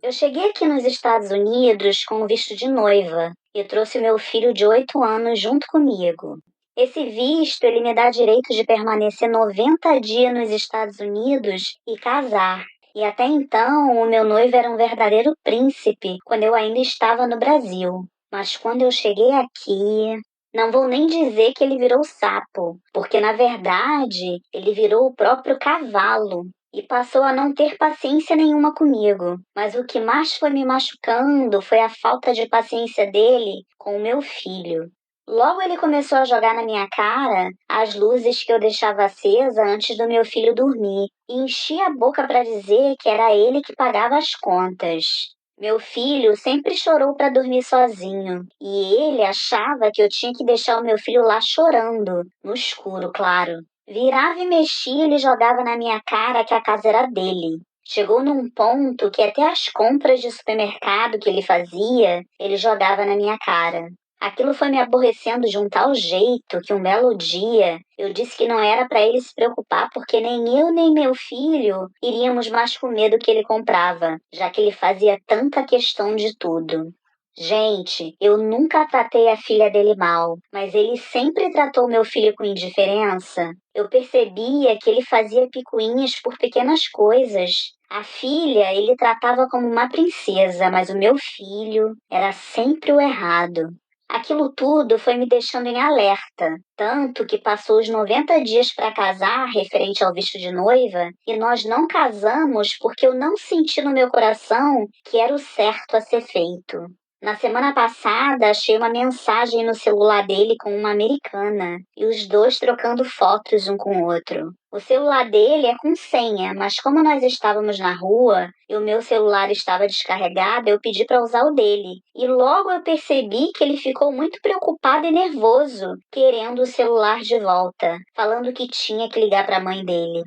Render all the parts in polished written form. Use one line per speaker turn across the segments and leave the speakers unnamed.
Eu cheguei aqui nos Estados Unidos com um visto de noiva e trouxe meu filho de 8 anos junto comigo. Esse visto, ele me dá direito de permanecer 90 dias nos Estados Unidos e casar. E até então, o meu noivo era um verdadeiro príncipe quando eu ainda estava no Brasil. Mas quando eu cheguei aqui, não vou nem dizer que ele virou sapo, porque na verdade ele virou o próprio cavalo e passou a não ter paciência nenhuma comigo. Mas o que mais foi me machucando foi a falta de paciência dele com o meu filho. Logo ele começou a jogar na minha cara as luzes que eu deixava acesa antes do meu filho dormir e enchia a boca para dizer que era ele que pagava as contas. Meu filho sempre chorou para dormir sozinho e ele achava que eu tinha que deixar o meu filho lá chorando, no escuro, claro. Virava e mexia, ele jogava na minha cara que a casa era dele. Chegou num ponto que até as compras de supermercado que ele fazia, ele jogava na minha cara. Aquilo foi me aborrecendo de um tal jeito que um belo dia eu disse que não era para ele se preocupar porque nem eu nem meu filho iríamos mais comer do que ele comprava, já que ele fazia tanta questão de tudo. Gente, eu nunca tratei a filha dele mal, mas ele sempre tratou meu filho com indiferença. Eu percebia que ele fazia picuinhas por pequenas coisas. A filha ele tratava como uma princesa, mas o meu filho era sempre o errado. Aquilo tudo foi me deixando em alerta, tanto que passou os 90 dias para casar, referente ao visto de noiva, e nós não casamos porque eu não senti no meu coração que era o certo a ser feito. Na semana passada, achei uma mensagem no celular dele com uma americana, e os dois trocando fotos um com o outro. O celular dele é com senha, mas como nós estávamos na rua e o meu celular estava descarregado, eu pedi para usar o dele. E logo eu percebi que ele ficou muito preocupado e nervoso, querendo o celular de volta, falando que tinha que ligar para a mãe dele.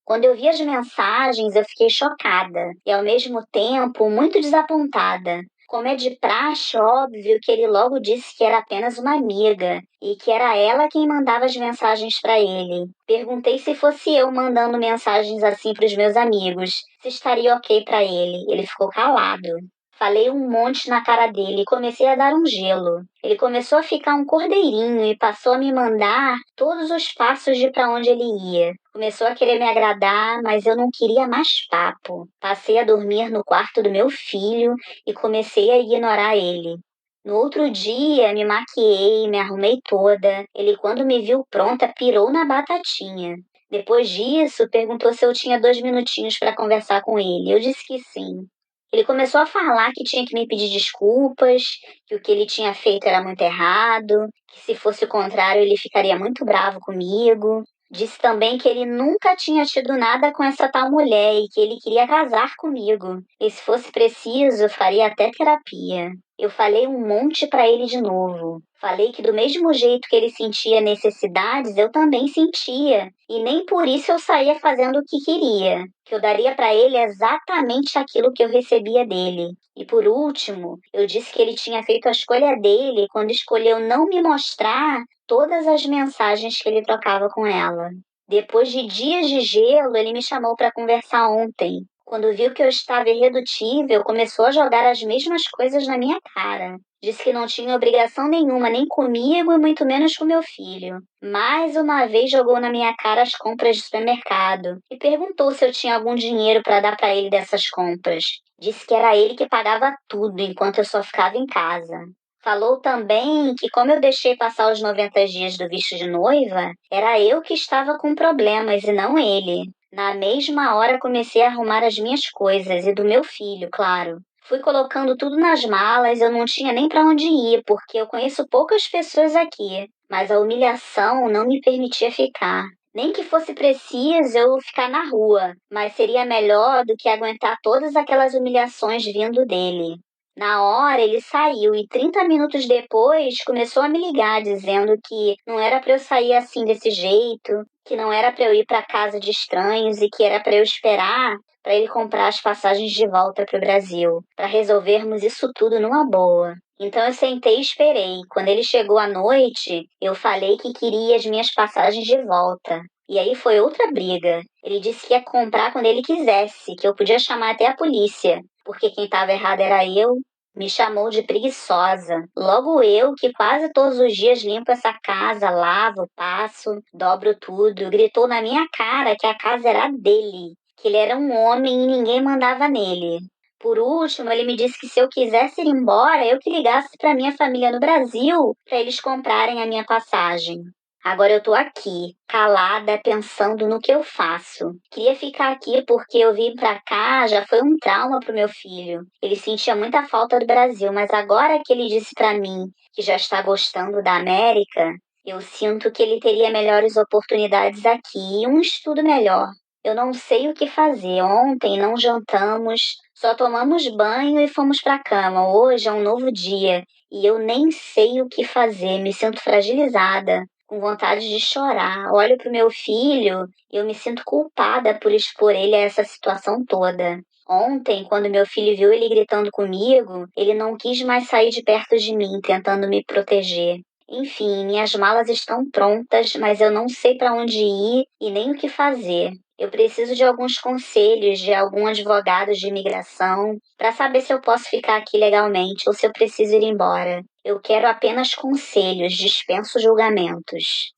Quando eu vi as mensagens, eu fiquei chocada e, ao mesmo tempo, muito desapontada. Como é de praxe, óbvio que ele logo disse que era apenas uma amiga e que era ela quem mandava as mensagens para ele. Perguntei se fosse eu mandando mensagens assim para os meus amigos, se estaria ok para ele. Ele ficou calado. Falei um monte na cara dele e comecei a dar um gelo. Ele começou a ficar um cordeirinho e passou a me mandar todos os passos de para onde ele ia. Começou a querer me agradar, mas eu não queria mais papo. Passei a dormir no quarto do meu filho e comecei a ignorar ele. No outro dia, me maquiei, me arrumei toda. Ele, quando me viu pronta, pirou na batatinha. Depois disso, perguntou se eu tinha 2 minutinhos para conversar com ele. Eu disse que sim. Ele começou a falar que tinha que me pedir desculpas, que o que ele tinha feito era muito errado, que se fosse o contrário ele ficaria muito bravo comigo. Disse também que ele nunca tinha tido nada com essa tal mulher e que ele queria casar comigo. E se fosse preciso, faria até terapia. Eu falei um monte para ele de novo. Falei que do mesmo jeito que ele sentia necessidades, eu também sentia. E nem por isso eu saía fazendo o que queria. Que eu daria para ele exatamente aquilo que eu recebia dele. E por último, eu disse que ele tinha feito a escolha dele quando escolheu não me mostrar todas as mensagens que ele trocava com ela. Depois de dias de gelo, ele me chamou para conversar ontem. Quando viu que eu estava irredutível, começou a jogar as mesmas coisas na minha cara. Disse que não tinha obrigação nenhuma nem comigo e muito menos com meu filho. Mais uma vez jogou na minha cara as compras de supermercado e perguntou se eu tinha algum dinheiro para dar para ele dessas compras. Disse que era ele que pagava tudo enquanto eu só ficava em casa. Falou também que como eu deixei passar os 90 dias do visto de noiva, era eu que estava com problemas e não ele. Na mesma hora comecei a arrumar as minhas coisas e do meu filho, claro. Fui colocando tudo nas malas, eu não tinha nem para onde ir, porque eu conheço poucas pessoas aqui, mas a humilhação não me permitia ficar. Nem que fosse preciso eu ficar na rua, mas seria melhor do que aguentar todas aquelas humilhações vindo dele. Na hora ele saiu e 30 minutos depois começou a me ligar dizendo que não era para eu sair assim desse jeito, que não era para eu ir para casa de estranhos e que era para eu esperar para ele comprar as passagens de volta para o Brasil, para resolvermos isso tudo numa boa. Então eu sentei e esperei. Quando ele chegou à noite, eu falei que queria as minhas passagens de volta. E aí foi outra briga. Ele disse que ia comprar quando ele quisesse, que eu podia chamar até a polícia. porque quem estava errado era eu. Me chamou de preguiçosa. Logo eu, que quase todos os dias limpo essa casa, lavo, passo, dobro tudo, gritou na minha cara que a casa era dele, que ele era um homem e ninguém mandava nele. Por último, ele me disse que se eu quisesse ir embora, eu que ligasse para minha família no Brasil para eles comprarem a minha passagem. Agora eu tô aqui, calada, pensando no que eu faço. Queria ficar aqui porque eu vim pra cá, já foi um trauma pro meu filho. Ele sentia muita falta do Brasil, mas agora que ele disse pra mim que já está gostando da América, eu sinto que ele teria melhores oportunidades aqui e um estudo melhor. Eu não sei o que fazer. Ontem não jantamos, só tomamos banho e fomos pra cama. Hoje é um novo dia e eu nem sei o que fazer. Me sinto fragilizada, com vontade de chorar. Olho pro meu filho e eu me sinto culpada por expor ele a essa situação toda. Ontem, quando meu filho viu ele gritando comigo, ele não quis mais sair de perto de mim, tentando me proteger. Enfim, minhas malas estão prontas, mas eu não sei para onde ir e nem o que fazer. Eu preciso de alguns conselhos de algum advogado de imigração para saber se eu posso ficar aqui legalmente ou se eu preciso ir embora. Eu quero apenas conselhos, dispenso julgamentos.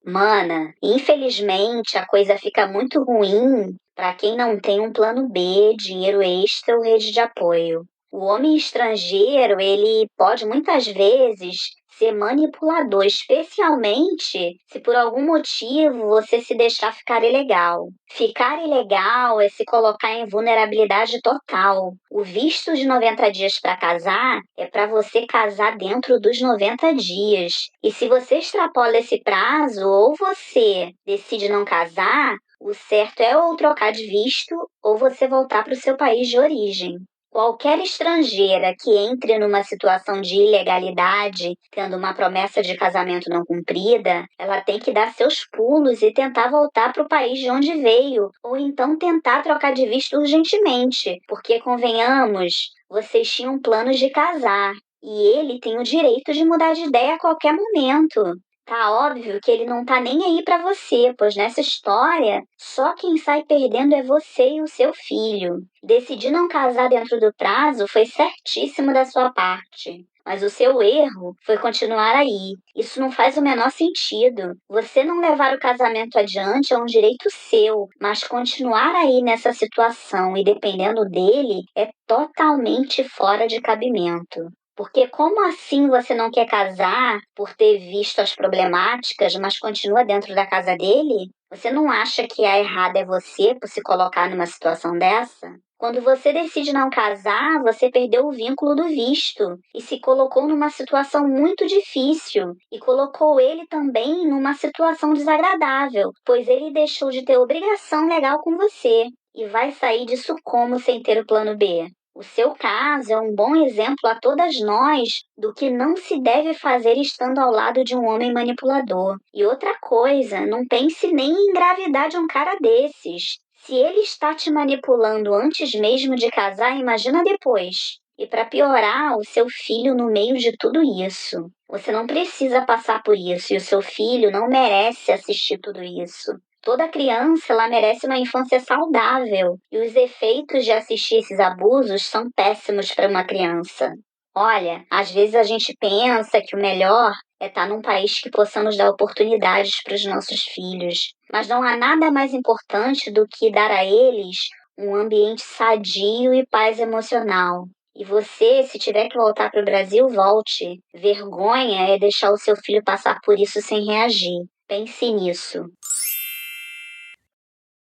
Mana, infelizmente a coisa fica muito ruim para quem não tem um plano B, dinheiro extra ou rede de apoio. O homem estrangeiro, ele pode muitas vezes ser manipulador, especialmente se por algum motivo você se deixar ficar ilegal. Ficar ilegal é se colocar em vulnerabilidade total. O visto de 90 dias para casar é para você casar dentro dos 90 dias. E se você extrapola esse prazo ou você decide não casar, o certo é ou trocar de visto ou você voltar para o seu país de origem. Qualquer estrangeira que entre numa situação de ilegalidade, tendo uma promessa de casamento não cumprida, ela tem que dar seus pulos e tentar voltar para o país de onde veio, ou então tentar trocar de visto urgentemente, porque, convenhamos, vocês tinham planos de casar, e ele tem o direito de mudar de ideia a qualquer momento. Tá óbvio que ele não tá nem aí pra você, pois nessa história, só quem sai perdendo é você e o seu filho. Decidir não casar dentro do prazo foi certíssimo da sua parte. Mas o seu erro foi continuar aí. Isso não faz o menor sentido. Você não levar o casamento adiante é um direito seu, mas continuar aí nessa situação e dependendo dele é totalmente fora de cabimento. Porque como assim você não quer casar por ter visto as problemáticas, mas continua dentro da casa dele? Você não acha que a errada é você por se colocar numa situação dessa? Quando você decide não casar, você perdeu o vínculo do visto e se colocou numa situação muito difícil e colocou ele também numa situação desagradável, pois ele deixou de ter obrigação legal com você e vai sair disso como sem ter o plano B? O seu caso é um bom exemplo a todas nós do que não se deve fazer estando ao lado de um homem manipulador. E outra coisa, não pense nem em engravidar de um cara desses. Se ele está te manipulando antes mesmo de casar, imagina depois. E para piorar, o seu filho no meio de tudo isso. Você não precisa passar por isso e o seu filho não merece assistir tudo isso. Toda criança, ela merece uma infância saudável e os efeitos de assistir esses abusos são péssimos para uma criança. Olha, às vezes a gente pensa que o melhor é estar num país que possamos dar oportunidades para os nossos filhos, mas não há nada mais importante do que dar a eles um ambiente sadio e paz emocional. E você, se tiver que voltar para o Brasil, volte. Vergonha é deixar o seu filho passar por isso sem reagir. Pense nisso.